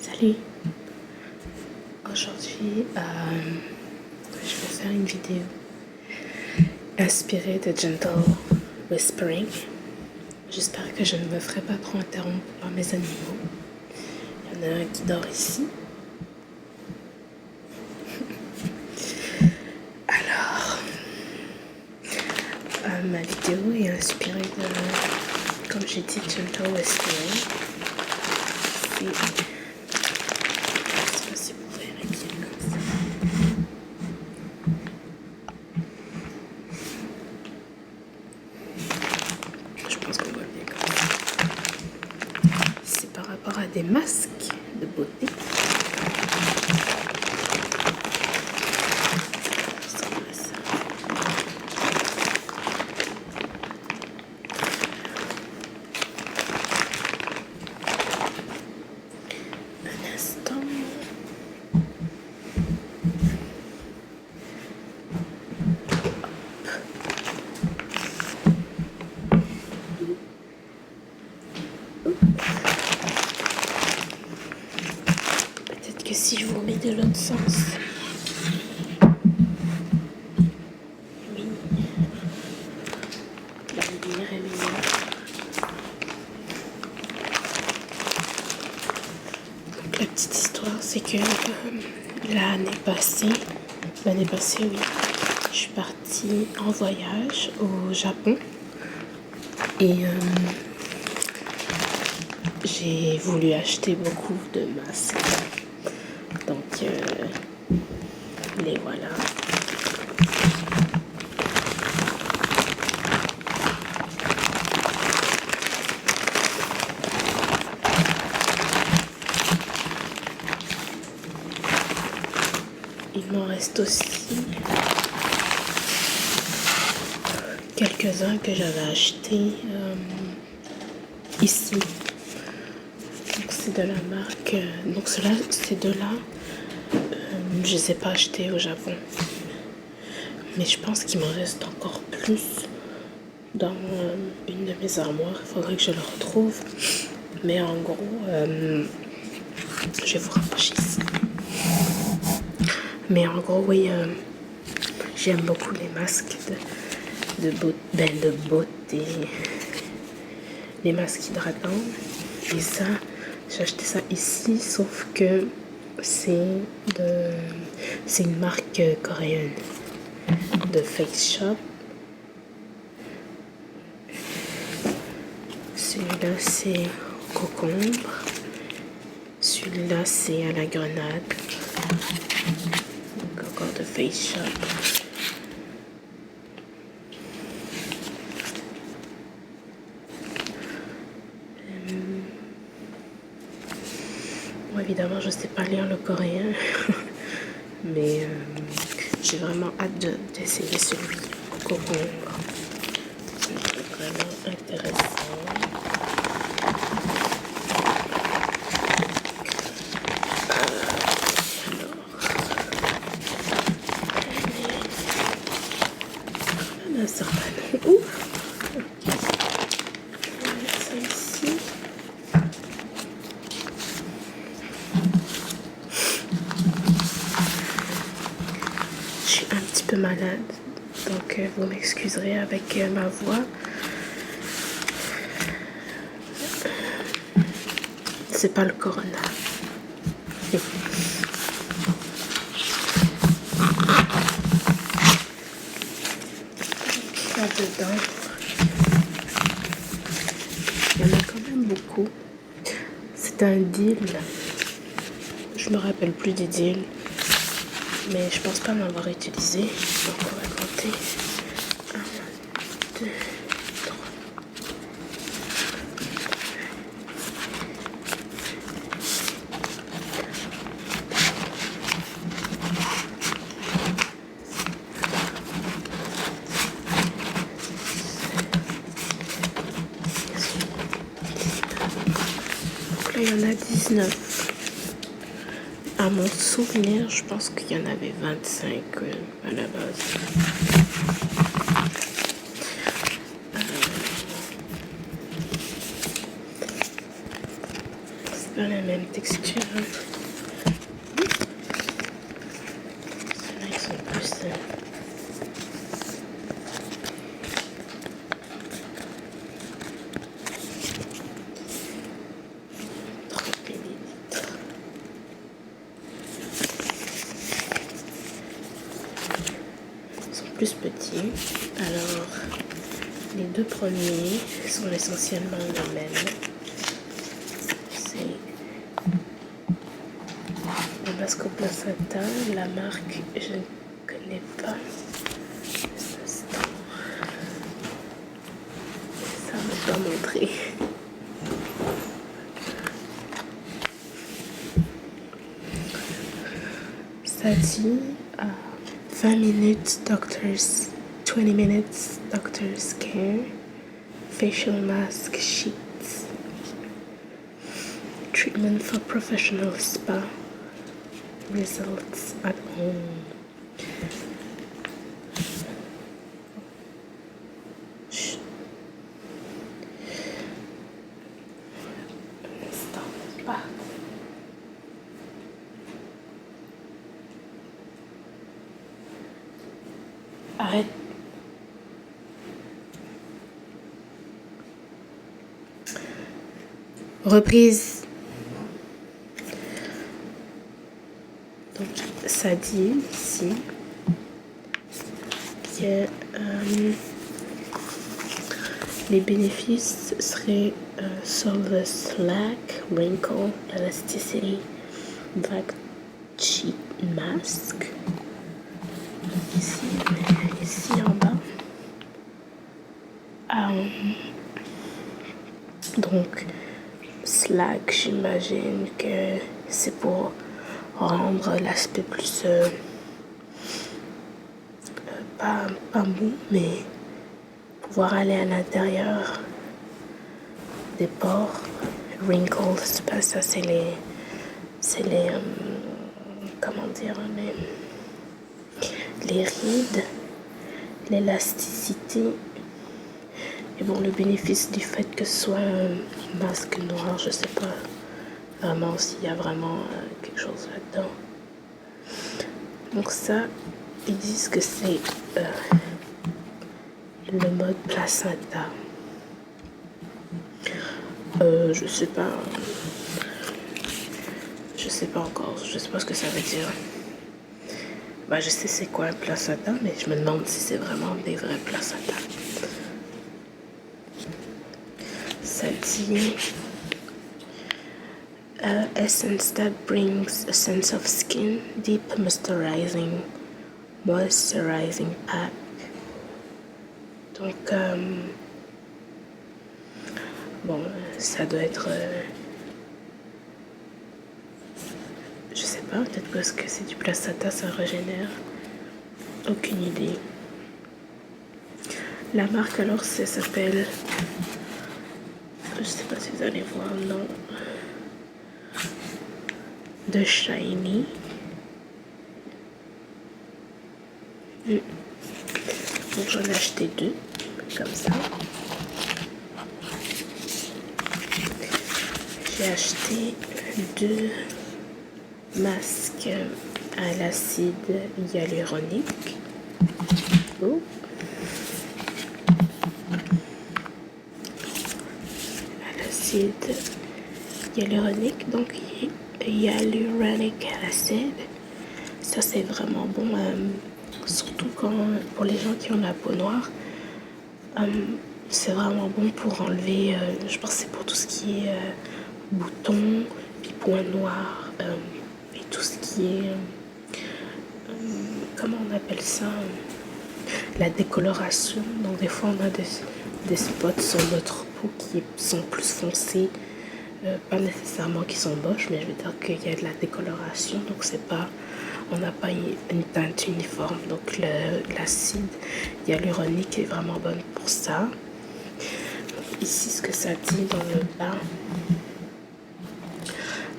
Salut! Aujourd'hui, je vais faire une vidéo inspirée de Gentle Whispering. J'espère que je ne me ferai pas trop interrompre par mes animaux. Il y en a un qui dort ici. Alors, ma vidéo est inspirée de, comme j'ai dit, Gentle Whispering. Je pense qu'on voit bien comme ça. C'est par rapport à des masques de beauté. Un instant. Peut-être que si je vous mets de l'autre sens. Oui. La lumière est meilleure. Donc la petite histoire, c'est que l'année passée, oui, je suis partie en voyage au Japon et j'ai voulu acheter beaucoup de masques. Donc, les voilà. Il m'en reste aussi quelques-uns que j'avais achetés ici. Donc c'est de la marque. Donc ces deux-là, je les ai pas achetés au Japon. Mais je pense qu'il m'en reste encore plus dans une de mes armoires. Il faudrait que je le retrouve. Mais en gros, je vais vous rapprocher ici. Mais en gros, oui, j'aime beaucoup les masques de beauté, les masques hydratants. Et ça, j'ai acheté ça ici, sauf que c'est une marque coréenne de Face Shop. Celui-là, c'est concombre. Celui-là, c'est à la grenade. Donc encore de Face Shop. Bon, évidemment, je ne sais pas lire le coréen, mais j'ai vraiment hâte d'essayer celui au concombre. C'est vraiment intéressant. Ça va. Ouf. On va mettre ça ici. Je suis un petit peu malade, donc vous m'excuserez avec ma voix. C'est pas le corona. Là-dedans, il y en a quand même beaucoup. C'est un deal. Je me rappelle plus des deals, mais je pense pas m'avoir utilisé. Donc on va compter 1, 2, 3. Donc là, il y en a 19. À mon souvenir, je pense qu'il y en avait 25 à la base. C'est pas la même bonne texture. Ceux-là, ils sont plus... plus petits. Alors, les deux premiers sont essentiellement les mêmes. C'est le Masco Placenta, la marque je ne connais pas. Ça ne va pas montrer. Ça dit 20 minutes doctors, 20 minutes doctor's care, facial mask sheets, treatment for professional spa, results at home. Arrête. Reprise. Donc, ça dit ici que les bénéfices seraient solve the slack, wrinkle, elasticity, black sheet mask. Ici en bas. Donc, slack, j'imagine que c'est pour rendre l'aspect plus pas mou, mais pouvoir aller à l'intérieur des pores. Wrinkles, c'est pas ça, c'est les comment dire, les rides, l'élasticité. Et bon, le bénéfice du fait que ce soit un masque noir, je sais pas vraiment s'il y a vraiment quelque chose là-dedans. Donc ça, ils disent que c'est le mode placenta. Je sais pas encore, je sais pas ce que ça veut dire. Bah, je sais c'est quoi un placenta, mais je me demande si c'est vraiment des vrais placenta. Ça dit essence that brings a sense of skin, deep moisturizing pack. Donc bon, ça doit être je sais pas, peut-être parce que c'est du placenta, ça régénère. Aucune idée. La marque alors, ça s'appelle, je sais pas si vous allez voir, non, The Shiny. Donc j'en ai acheté 2, comme ça. J'ai acheté 2 masques à l'acide hyaluronique. Oh. À l'acide hyaluronique, donc hyaluronic acid. Ça c'est vraiment bon, surtout pour les gens qui ont la peau noire. C'est vraiment bon pour enlever, je pense que c'est pour tout ce qui est boutons, puis points noirs, et tout ce qui est, comment on appelle ça, la décoloration. Donc des fois on a des spots sur notre peau qui sont plus foncés, pas nécessairement qui sont moches, mais je veux dire qu'il y a de la décoloration, donc c'est pas, on n'a pas une teinte uniforme. Donc l'acide hyaluronique est vraiment bonne pour ça. Ici, ce que ça dit dans le bas,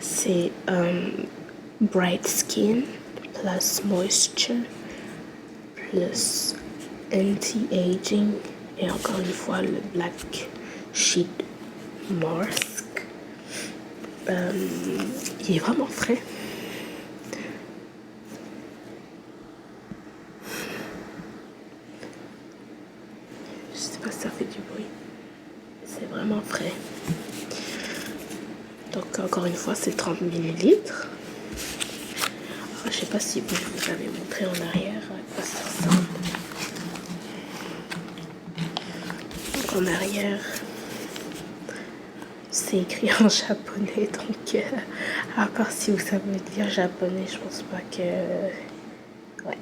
c'est bright skin plus moisture plus anti-aging et encore une fois le black sheet mask. il est vraiment frais. Je sais pas si ça fait du bruit. C'est vraiment frais. Donc encore une fois, c'est 30 millilitres. Je sais pas si vous avez montré en arrière à quoi ça ressemble. Donc en arrière, c'est écrit en japonais, donc à part si vous savez lire japonais, je pense pas que... ouais.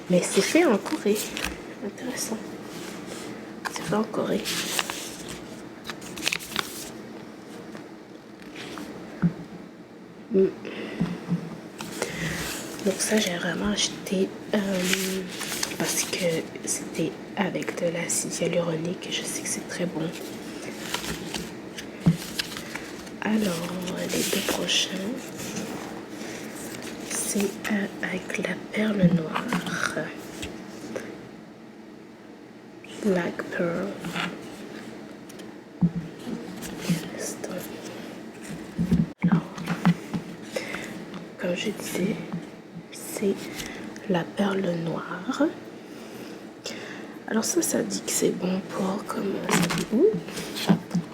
Mais c'est fait en Corée. Intéressant. C'est fait en Corée. Donc ça, j'ai vraiment acheté parce que c'était avec de l'acide hyaluronique et je sais que c'est très bon. Alors, les deux prochains, c'est avec la perle noire. Black Pearl. Alors, comme je disais, c'est la perle noire. Alors ça dit que c'est bon pour, comme ça dit où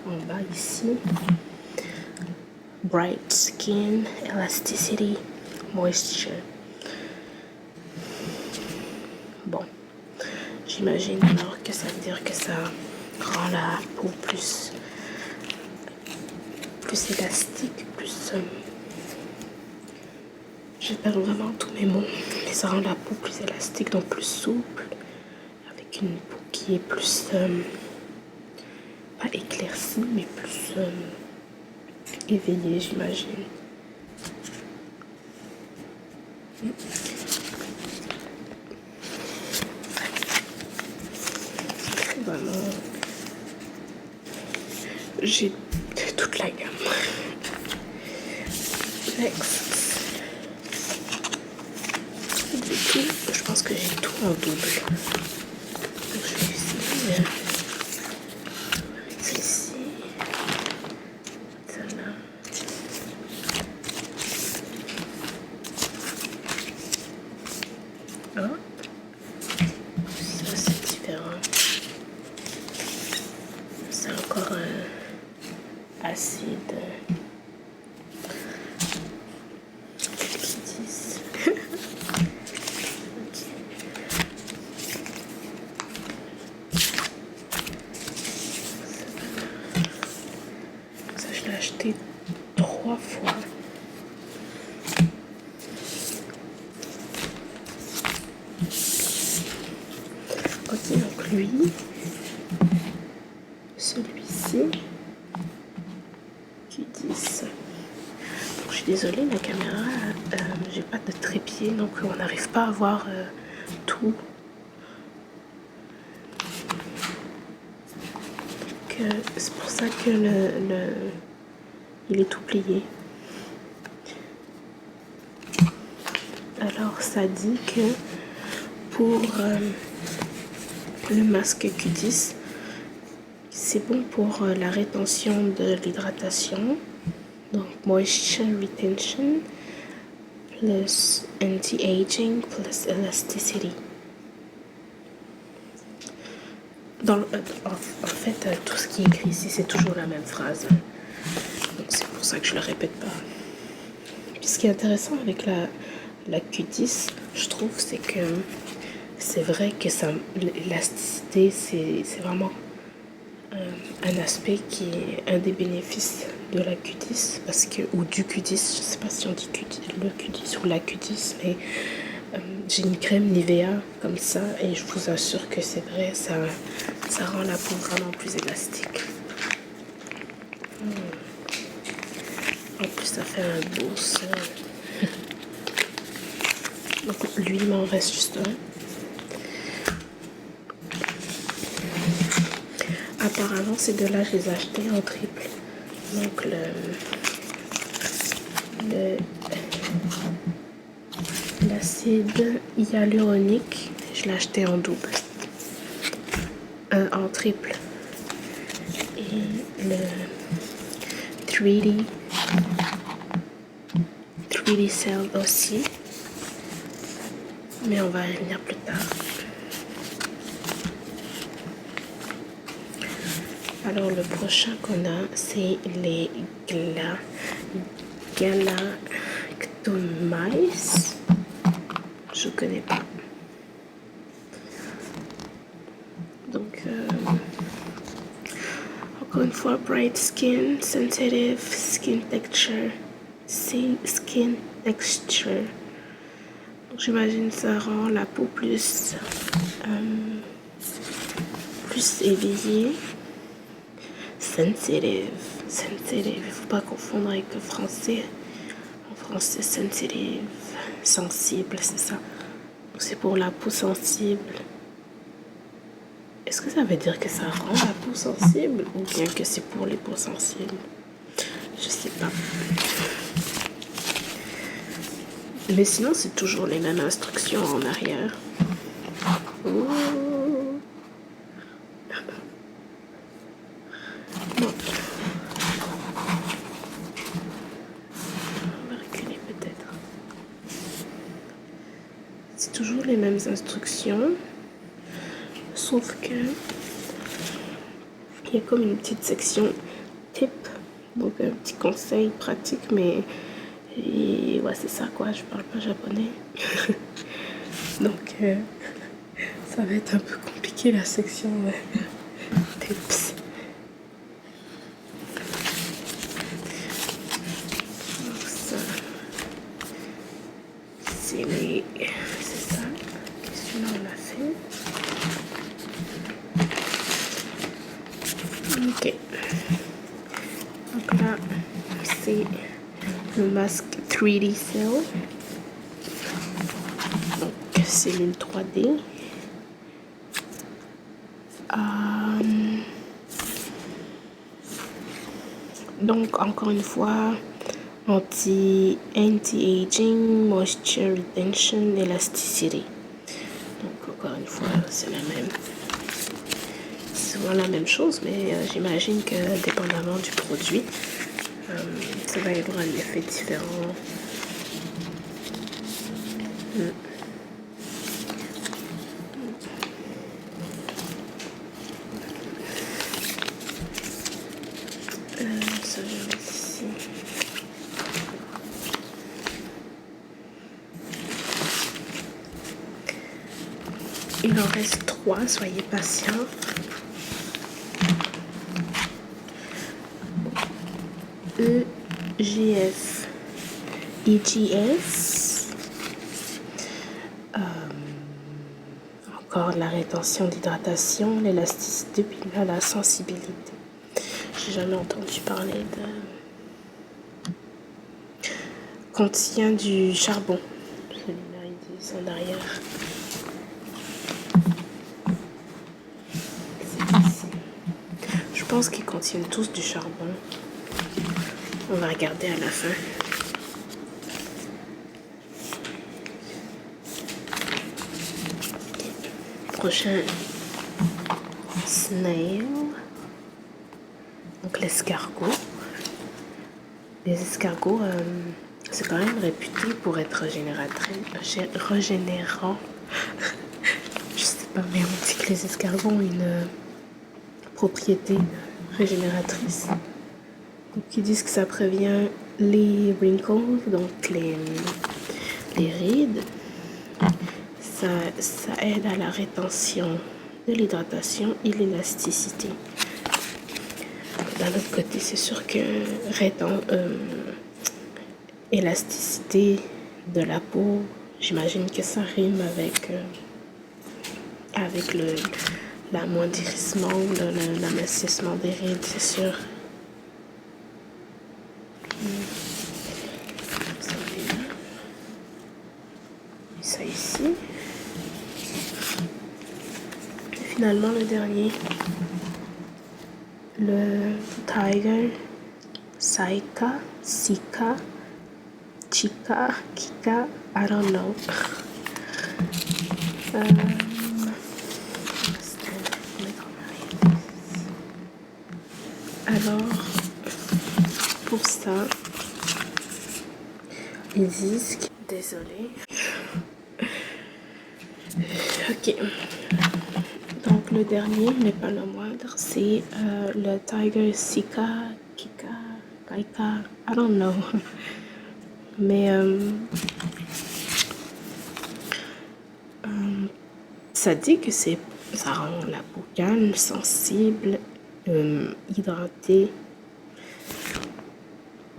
en bas ici, bright skin, elasticity, moisture. Bon, j'imagine alors que ça veut dire que ça rend la peau plus élastique, plus je perds vraiment tous mes mots, mais ça rend la peau plus élastique, donc plus souple, avec une peau qui est plus pas éclaircie, mais plus éveillée, j'imagine. Vraiment, j'ai toute la gamme. Next. Je pense que j'ai tout en double. Donc je vais essayer de mettre ici. Celle-là. Oh. Ça c'est différent. C'est encore acide. Je l'ai acheté 3 fois. Ok, donc lui, celui-ci, Q10. Donc, je suis désolée, la caméra, j'ai pas de trépied, donc on n'arrive pas à voir tout. C'est pour ça que il est tout plié. Alors ça dit que pour le masque Q10, c'est bon pour la rétention de l'hydratation, donc moisture retention plus anti-aging plus elasticity. En fait, tout ce qui est écrit ici, c'est toujours la même phrase. Donc c'est pour ça que je le répète pas. Puis ce qui est intéressant avec la Q10, je trouve, c'est que c'est vrai que l'élasticité, c'est vraiment un aspect qui est un des bénéfices de la Q10, parce que, ou du Q10, je sais pas si on dit le Q10 ou la Q10, mais j'ai une crème Nivea comme ça et je vous assure que c'est vrai, ça rend la peau vraiment plus élastique. En plus, ça fait un beau son. Donc lui, il m'en reste juste un. Apparemment, ces deux-là, je les ai achetés en triple. Donc l'acide hyaluronique, je l'ai acheté en double. En triple. Et le 3D 3D Cell aussi. Mais on va y revenir plus tard. Alors le prochain qu'on a, c'est les Galactomyces. Je connais pas. Donc encore une fois, bright skin, sensitive skin texture. Donc j'imagine ça rend la peau plus éveillée. Sensitive. Il faut pas confondre avec le français. En français, sensitive, sensible, c'est ça. C'est pour la peau sensible. Est-ce que ça veut dire que ça rend la peau sensible ou bien que c'est pour les peaux sensibles? Je sais pas. Mais sinon, c'est toujours les mêmes instructions en arrière. Ouh. Bon. On va reculer peut-être. C'est toujours les mêmes instructions. Sauf que il y a comme une petite section tip. Donc un petit conseil pratique, mais ouais, c'est ça quoi, je parle pas japonais. Donc ça va être un peu compliqué la section tips. Donc ça, c'est ça. Qu'est-ce que on a fait? Ok. Donc là, c'est le masque 3D Cell. Donc, cellule 3D. Donc, encore une fois, anti-aging, moisture retention, elasticity. Donc, encore une fois, c'est la même. C'est souvent la même chose, mais j'imagine que dépendamment du produit, ça va y avoir un effet différent. Ça vient ici. Il en reste 3, soyez patients. EGS. Encore la rétention d'hydratation, l'élasticité, puis là, la sensibilité. J'ai jamais entendu parler de... Contient du charbon. Celui-là, ils disent en arrière. C'est ici. Je pense qu'ils contiennent tous du charbon. On va regarder à la fin. Prochain, snail. Donc l'escargot. Les escargots, c'est quand même réputé pour être régénérant. Je sais pas, mais on dit que les escargots ont une propriété régénératrice. Donc ils disent que ça prévient les wrinkles, donc les rides. Ça aide à la rétention de l'hydratation et l'élasticité. D'un autre côté, c'est sûr que élasticité de la peau, j'imagine que ça rime avec l'amoindrissement ou l'amincissement des rides, c'est sûr. Ça ici. Et finalement, le dernier, le Tiger Saika, Sika, Chika, Kika, I don't know. Alors, pour ça, ils disent... Désolée. Ok. Donc le dernier, mais pas le moindre, c'est le Tiger Kaika, I don't know. Mais ça dit que ça rend la peau calme, sensible, hydratée.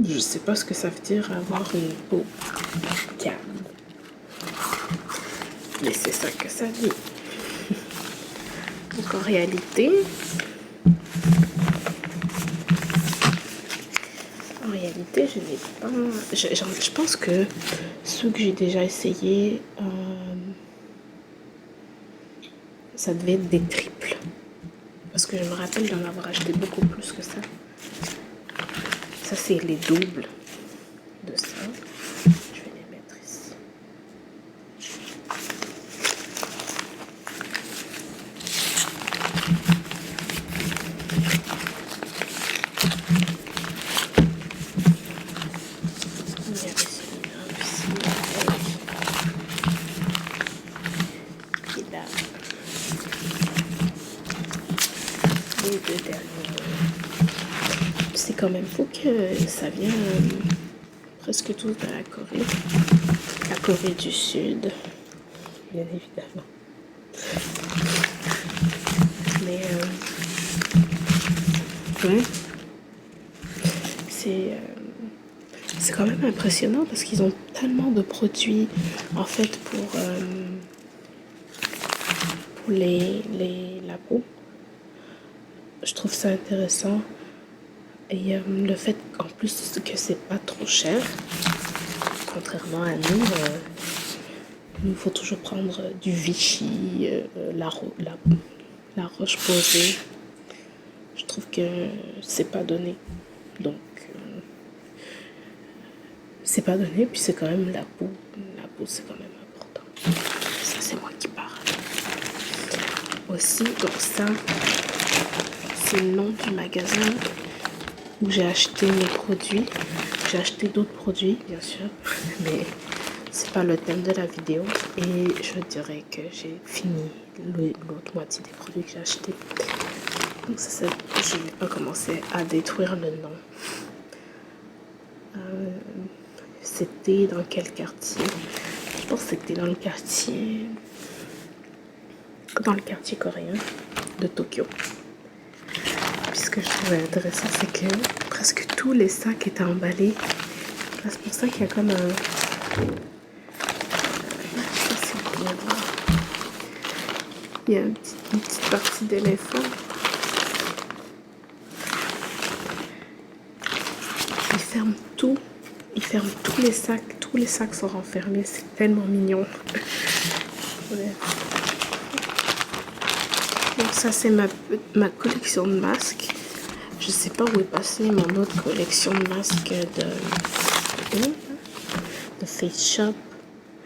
Je sais pas ce que ça veut dire avoir une peau calme. Mais c'est ça que ça dit. Donc en réalité, je n'ai pas... Je pense que ceux que j'ai déjà essayé, ça devait être des triples. Parce que je me rappelle d'en avoir acheté beaucoup plus que ça. Ça, c'est les doubles de ça. Je vais les mettre ici. Il y avait celui-là aussi. Et là, les deux derniers. C'est quand même fou que ça vient presque tous de la Corée. La Corée du Sud, bien évidemment. Mais ouais, c'est quand même impressionnant parce qu'ils ont tellement de produits en fait pour la peau. Je trouve ça intéressant. Et le fait en plus que c'est pas trop cher, contrairement à nous, il faut toujours prendre du Vichy, la Roche-Posay. Je trouve que c'est pas donné. Donc, c'est pas donné, puis c'est quand même la peau. La peau, c'est quand même important. Ça, c'est moi qui parle. Aussi, donc ça, c'est le nom du magasin où j'ai acheté mes produits. J'ai acheté d'autres produits, bien sûr, mais c'est pas le thème de la vidéo. Et je dirais que j'ai fini l'autre moitié des produits que j'ai achetés. Donc ça, je n'ai pas commencé à détruire le nom. C'était dans quel quartier? Je pense que c'était dans le quartier coréen de Tokyo. Puis ce que je trouvais intéressant, c'est que presque tous les sacs étaient emballés. C'est pour ça qu'il y a comme un... Il y a une petite partie d'éléphant. Ils ferment tout. Ils ferment tous les sacs. Tous les sacs sont renfermés. C'est tellement mignon. Ouais. Donc ça, c'est ma collection de masques. Je sais pas où est passée mon autre collection de masques de Face Shop.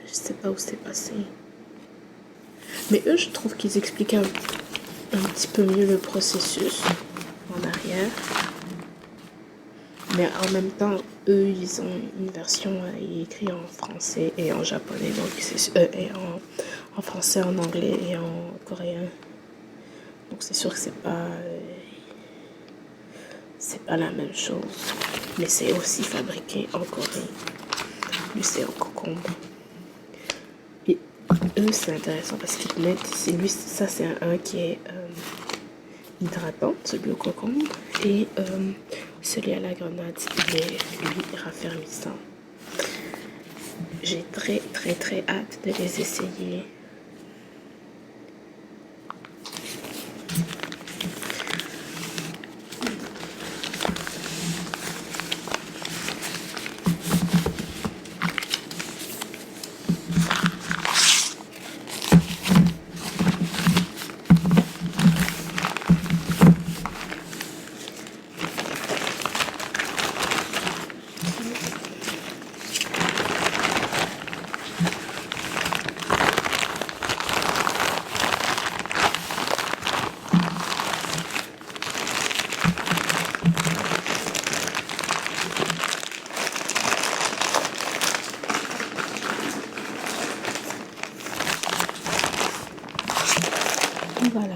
Je sais pas où c'est passé. Mais eux, je trouve qu'ils expliquent un petit peu mieux le processus en arrière. Mais en même temps, eux, ils ont une version écrite en français et en japonais. Donc et en français, en anglais et en coréen. Donc c'est sûr que c'est pas la même chose. Mais c'est aussi fabriqué en Corée. Lui, c'est en cocombe. Et eux, c'est intéressant parce qu'ils mettent ici, lui, ça c'est un qui est hydratant, celui au cocombe. Et celui à la grenade, il est lui raffermissant. J'ai très très très hâte de les essayer. Voilà.